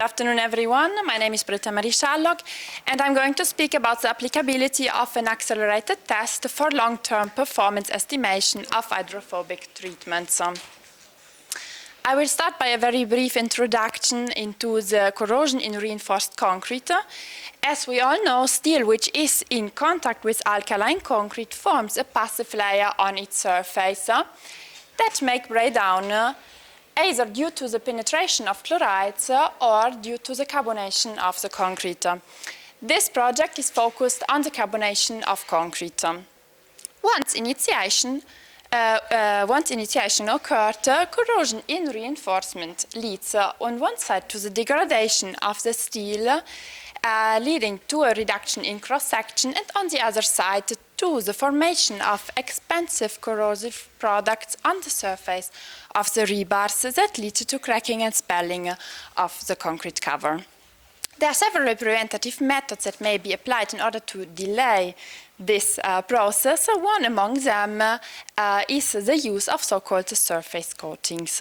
Good afternoon, everyone. My name is Britta Marie Schallock, and I'm going to speak about the applicability of an accelerated test for long-term performance estimation of hydrophobic treatments. I will start by a very brief introduction into the corrosion in reinforced concrete. As we all know, steel which is in contact with alkaline concrete forms a passive layer on its surface that may break down either due to the penetration of chlorides or due to the carbonation of the concrete. This project is focused on the carbonation of concrete. Once initiation occurred, corrosion in reinforcement leads on one side to the degradation of the steel, leading to a reduction in cross-section, and on the other side to the formation of expensive corrosive products on the surface of the rebars that lead to cracking and spalling of the concrete cover. There are several preventative methods that may be applied in order to delay this process. One among them is the use of so-called surface coatings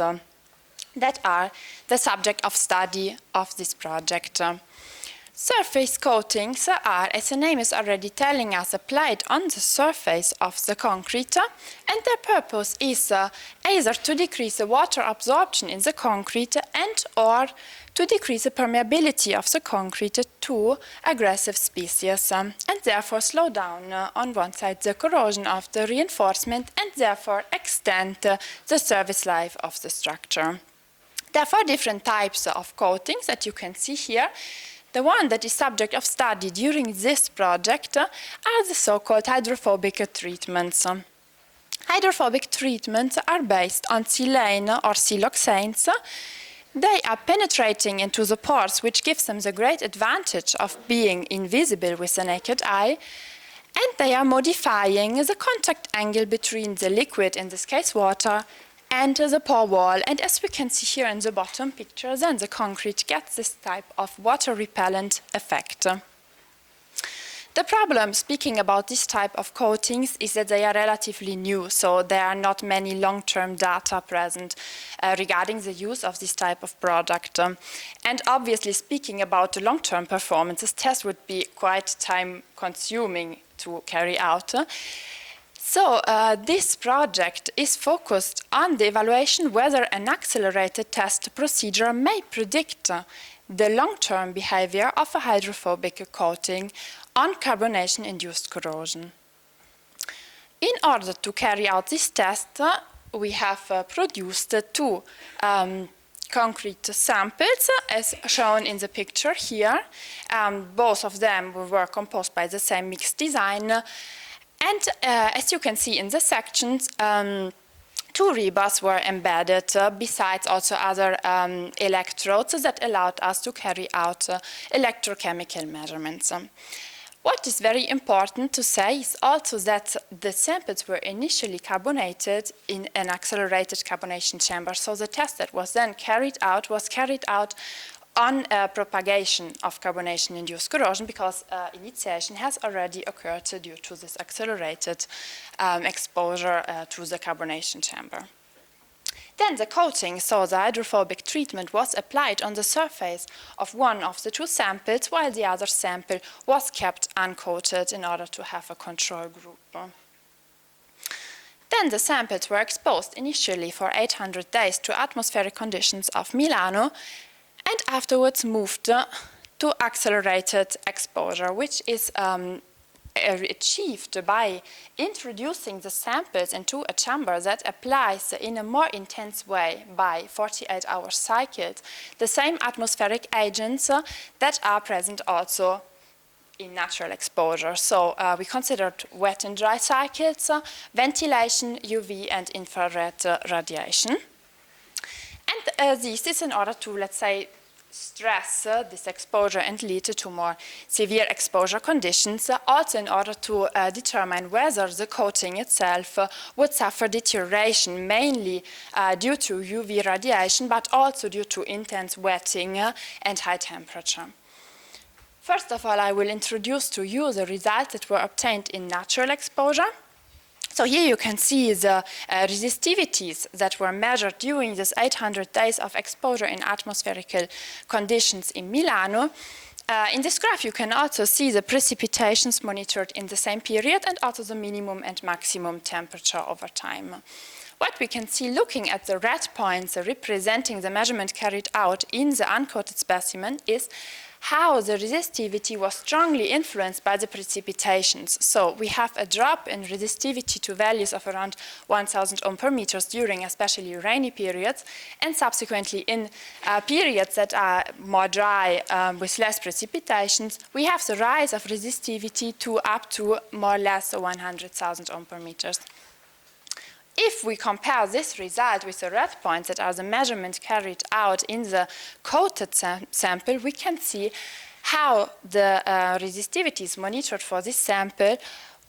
that are the subject of study of this project. Surface coatings are, as the name is already telling us, applied on the surface of the concrete, and their purpose is either to decrease the water absorption in the concrete and or to decrease the permeability of the concrete to aggressive species, and therefore slow down on one side the corrosion of the reinforcement and therefore extend the service life of the structure. There are 4 different types of coatings that you can see here. The one that is subject of study during this project are the so-called hydrophobic treatments. Hydrophobic treatments are based on silane or siloxanes. They are penetrating into the pores, which gives them the great advantage of being invisible with the naked eye, and they are modifying the contact angle between the liquid, in this case water, and the pore wall. And as we can see here in the bottom picture, then the concrete gets this type of water repellent effect. The problem, speaking about this type of coatings, is that they are relatively new, so there are not many long-term data present regarding the use of this type of product. And obviously, speaking about the long-term performance, this test would be quite time-consuming to carry out. So this project is focused on the evaluation whether an accelerated test procedure may predict the long-term behavior of a hydrophobic coating on carbonation-induced corrosion. In order to carry out this test, we have produced 2 concrete samples, as shown in the picture here. Both of them were composed by the same mixed design. And as you can see in the sections, 2 rebars were embedded, besides also other electrodes that allowed us to carry out electrochemical measurements. What is very important to say is also that the samples were initially carbonated in an accelerated carbonation chamber. So the test that was then carried out on propagation of carbonation-induced corrosion, because initiation has already occurred due to this accelerated exposure to the carbonation chamber. Then the coating, so the hydrophobic treatment, was applied on the surface of one of the 2 samples, while the other sample was kept uncoated in order to have a control group. Then the samples were exposed initially for 800 days to atmospheric conditions of Milano, and afterwards moved to accelerated exposure, which is achieved by introducing the samples into a chamber that applies in a more intense way by 48-hour cycles the same atmospheric agents that are present also in natural exposure. So we considered wet and dry cycles, ventilation, UV and infrared radiation. And this is in order to, let's say, stress this exposure and lead to more severe exposure conditions, also in order to determine whether the coating itself would suffer deterioration, mainly due to UV radiation, but also due to intense wetting and high temperature. First of all, I will introduce to you the results that were obtained in natural exposure. So here you can see the resistivities that were measured during this 800 days of exposure in atmospherical conditions in Milano. In this graph you can also see the precipitations monitored in the same period and also the minimum and maximum temperature over time. What we can see looking at the red points representing the measurement carried out in the uncoated specimen is how the resistivity was strongly influenced by the precipitations. So we have a drop in resistivity to values of around 1000 ohm per meters during especially rainy periods, and subsequently in periods that are more dry with less precipitations, we have the rise of resistivity to up to more or less 100,000 ohm per meters. If we compare this result with the red points that are the measurements carried out in the coated sample, we can see how the resistivities monitored for this sample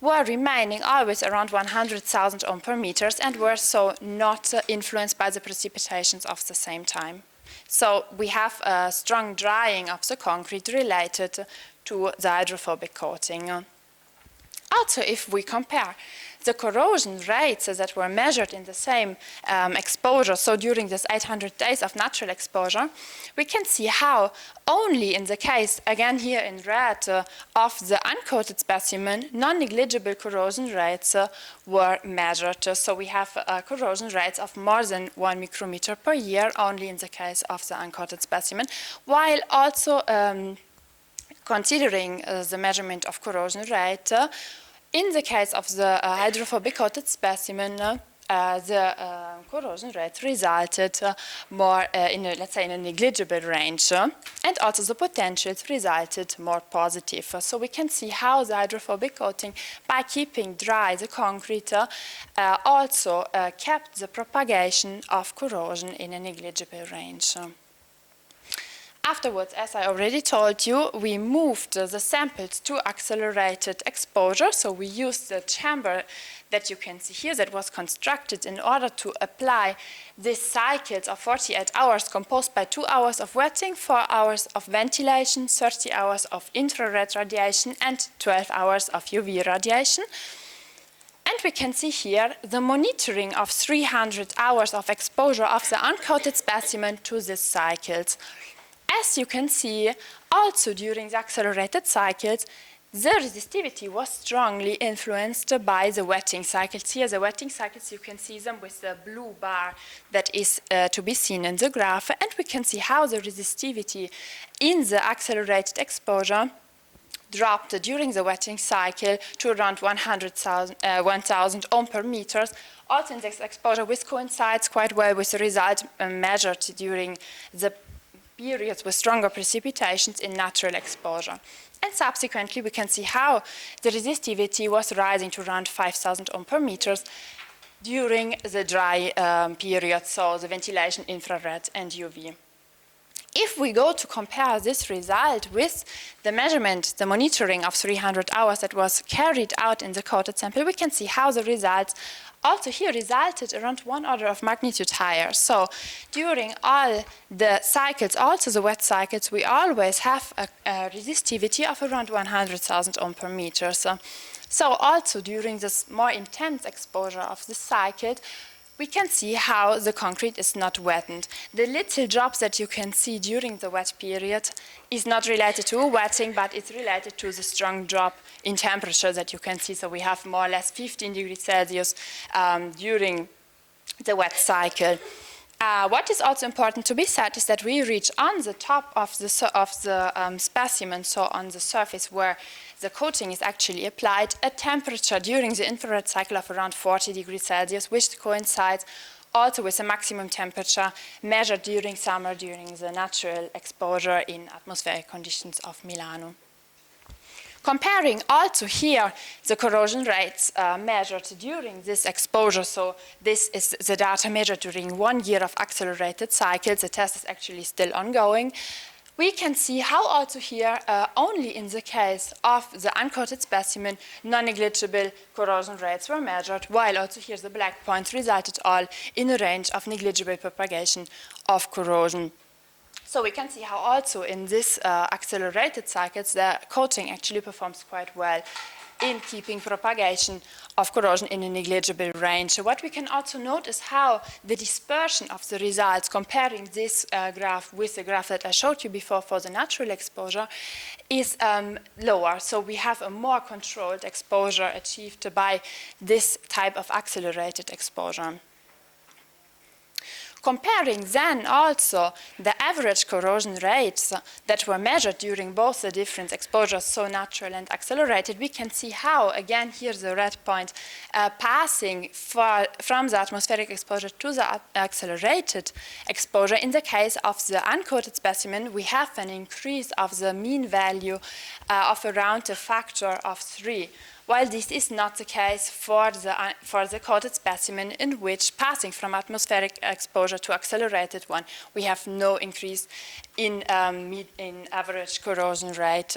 were remaining always around 100,000 ohm per meters and were so not influenced by the precipitations of the same time. So we have a strong drying of the concrete related to the hydrophobic coating. Also, if we compare the corrosion rates that were measured in the same exposure, so during this 800 days of natural exposure, we can see how only in the case, again here in red, of the uncoated specimen, non-negligible corrosion rates were measured. So we have corrosion rates of more than 1 micrometer per year only in the case of the uncoated specimen, while also considering the measurement of corrosion rate, in the case of the hydrophobic coated specimen, the corrosion rate resulted more in a, let's say, in a negligible range, and also the potentials resulted more positive. So we can see how the hydrophobic coating, by keeping dry the concrete, also kept the propagation of corrosion in a negligible range. Afterwards, as I already told you, we moved the samples to accelerated exposure. So we used the chamber that you can see here that was constructed in order to apply these cycles of 48 hours composed by 2 hours of wetting, 4 hours of ventilation, 30 hours of infrared radiation, and 12 hours of UV radiation. And we can see here the monitoring of 300 hours of exposure of the uncoated specimen to these cycles. As you can see, also during the accelerated cycles, the resistivity was strongly influenced by the wetting cycles. Here, the wetting cycles, you can see them with the blue bar that is to be seen in the graph. And we can see how the resistivity in the accelerated exposure dropped during the wetting cycle to around 1,000 ohm per meters. Also in this exposure, which coincides quite well with the result measured during the periods with stronger precipitations in natural exposure. And subsequently, we can see how the resistivity was rising to around 5,000 ohm per meters during the dry period, so the ventilation, infrared, and UV. If we go to compare this result with the measurement, the monitoring of 300 hours that was carried out in the coated sample, we can see how the results also here resulted around 1 order of magnitude higher. So during all the cycles, also the wet cycles, we always have a resistivity of around 100,000 ohm per meter. So also during this more intense exposure of the cycle, we can see how the concrete is not wetted. The little drops that you can see during the wet period is not related to wetting, but it's related to the strong drop in temperature that you can see. So we have more or less 15 degrees Celsius during the wet cycle. What is also important to be said is that we reach on the top of the specimen, so on the surface where the coating is actually applied, a temperature during the infrared cycle of around 40 degrees Celsius, which coincides also with the maximum temperature measured during summer during the natural exposure in atmospheric conditions of Milano. Comparing also here the corrosion rates measured during this exposure, so this is the data measured during 1 year of accelerated cycles, the test is actually still ongoing. We can see how also here, only in the case of the uncoated specimen, non-negligible corrosion rates were measured, while also here the black points resulted all in a range of negligible propagation of corrosion. So we can see how also in this accelerated cycles, the coating actually performs quite well. in keeping propagation of corrosion in a negligible range. So what we can also note is how the dispersion of the results, comparing this graph with the graph that I showed you before for the natural exposure, is lower. So we have a more controlled exposure achieved by this type of accelerated exposure. Comparing then also the average corrosion rates that were measured during both the different exposures, so natural and accelerated, we can see how, again, here's the red point, passing from the atmospheric exposure to the accelerated exposure. In the case of the uncoated specimen, we have an increase of the mean value of around a factor of 3. While this is not the case for the coated specimen, in which passing from atmospheric exposure to accelerated one, we have no increase in average corrosion rate.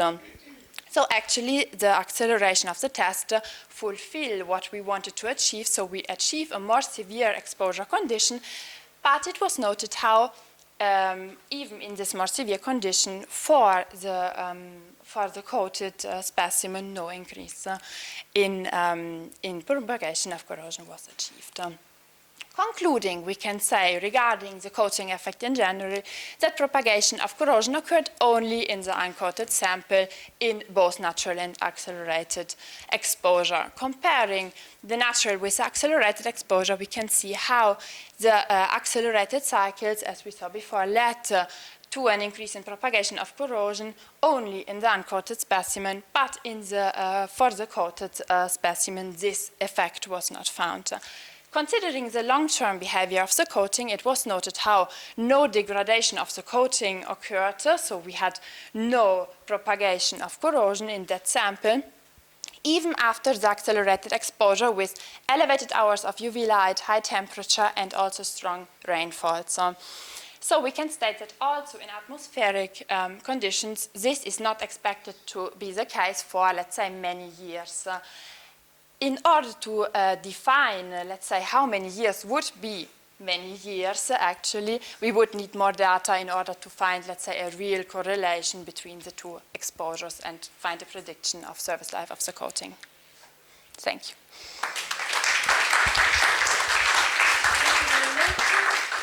So actually, the acceleration of the test fulfill what we wanted to achieve. So we achieve a more severe exposure condition, but it was noted how even in this more severe condition for the coated specimen, no increase in propagation of corrosion was achieved. Concluding, we can say regarding the coating effect in general that propagation of corrosion occurred only in the uncoated sample in both natural and accelerated exposure. Comparing the natural with the accelerated exposure, we can see how the accelerated cycles, as we saw before, led to an increase in propagation of corrosion only in the uncoated specimen, but for the coated specimen, this effect was not found. Considering the long-term behavior of the coating, it was noted how no degradation of the coating occurred, so we had no propagation of corrosion in that sample, even after the accelerated exposure with elevated hours of UV light, high temperature, and also strong rainfall. So we can state that also in atmospheric conditions, this is not expected to be the case for, let's say, many years. In order to define, let's say, how many years would be many years, actually, we would need more data in order to find, let's say, a real correlation between the two exposures and find a prediction of service life of the coating. Thank you.